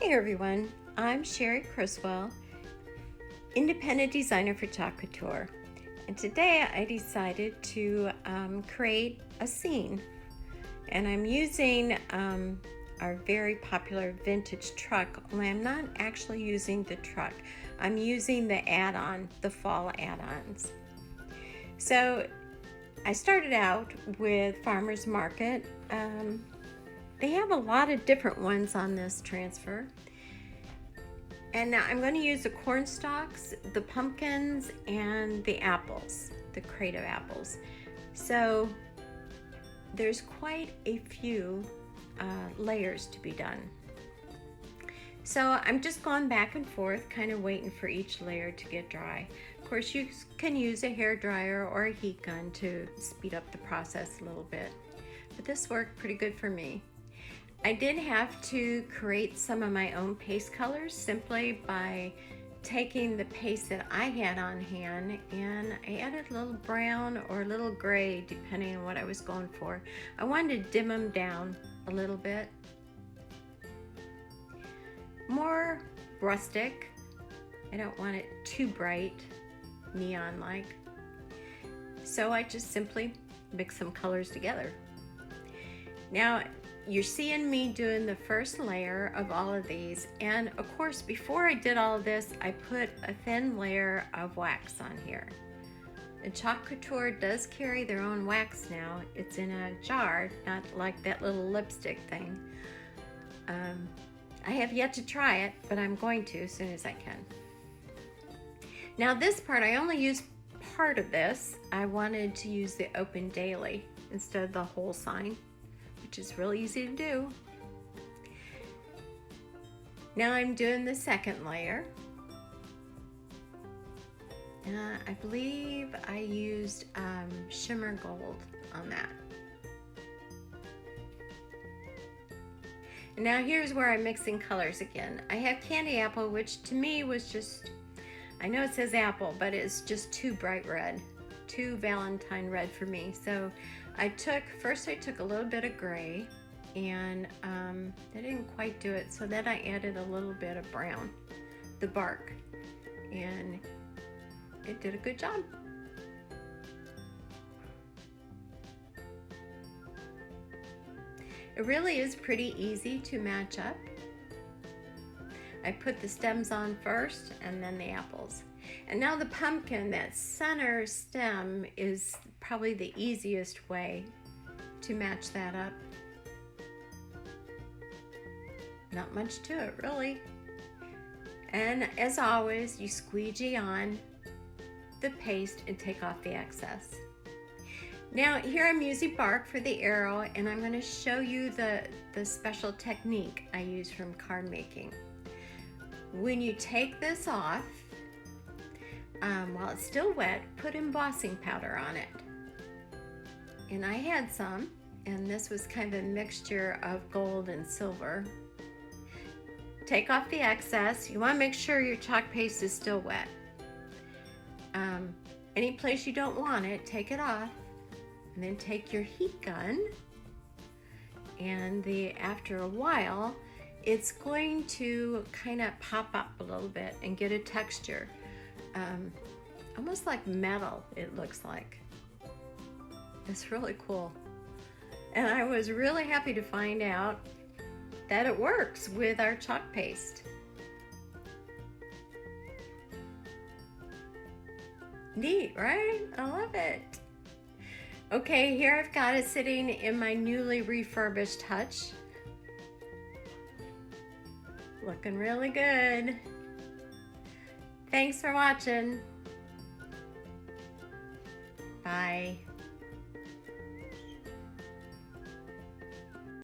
Hey everyone, I'm Cherie Criswell, independent designer for Couture, and today I decided to create a scene, and I'm using our very popular vintage truck, only I'm not actually using the truck. I'm using the add-on, the fall add-ons. So I started out with Farmer's Market. They have a lot of different ones on this transfer. And now I'm going to use the corn stalks, the pumpkins, and the apples, the crate of apples. So there's quite a few layers to be done. So I'm just going back and forth, kind of waiting for each layer to get dry. Of course, you can use a hair dryer or a heat gun to speed up the process a little bit, but this worked pretty good for me. I did have to create some of my own paste colors simply by taking the paste that I had on hand, and I added a little brown or a little gray depending on what I was going for. I wanted to dim them down a little bit. More rustic. I don't want it too bright, neon-like. So I just simply mix some colors together. Now, you're seeing me doing the first layer of all of these, and of course before I did all of this I put a thin layer of wax on here. And Couture does carry their own wax now. It's in a jar, not like that little lipstick thing. I have yet to try it, but I'm going to as soon as I can. Now this part, I only used part of this. I wanted to use the open daily instead of the whole sign, which is really easy to do. Now I'm doing the second layer. I believe I used shimmer gold on that. And now here's where I'm mixing colors again. I have candy apple, which to me was just, I know it says apple, but it's just too bright red, too Valentine red for me. So first I took a little bit of gray, and that didn't quite do it, so then I added a little bit of brown, the bark, and it did a good job. It really is pretty easy to match up. I put the stems on first and then the apples. And now the pumpkin, that center stem is probably the easiest way to match that up. Not much to it, really. And as always, you squeegee on the paste and take off the excess. Now here I'm using bark for the arrow, and I'm going to show you the special technique I use from card making. When you take this off, while it's still wet, put embossing powder on it. And I had some, and this was kind of a mixture of gold and silver. Take off the excess. You want to make sure your chalk paste is still wet. Any place you don't want it, take it off, and then take your heat gun, and after a while it's going to kind of pop up a little bit and get a texture, almost like metal. It looks like it's really cool, and I was really happy to find out that it works with our chalk paste. Neat, right? I love it. Okay, here I've got it sitting in my newly refurbished hutch. Looking really good. Thanks for watching. Bye.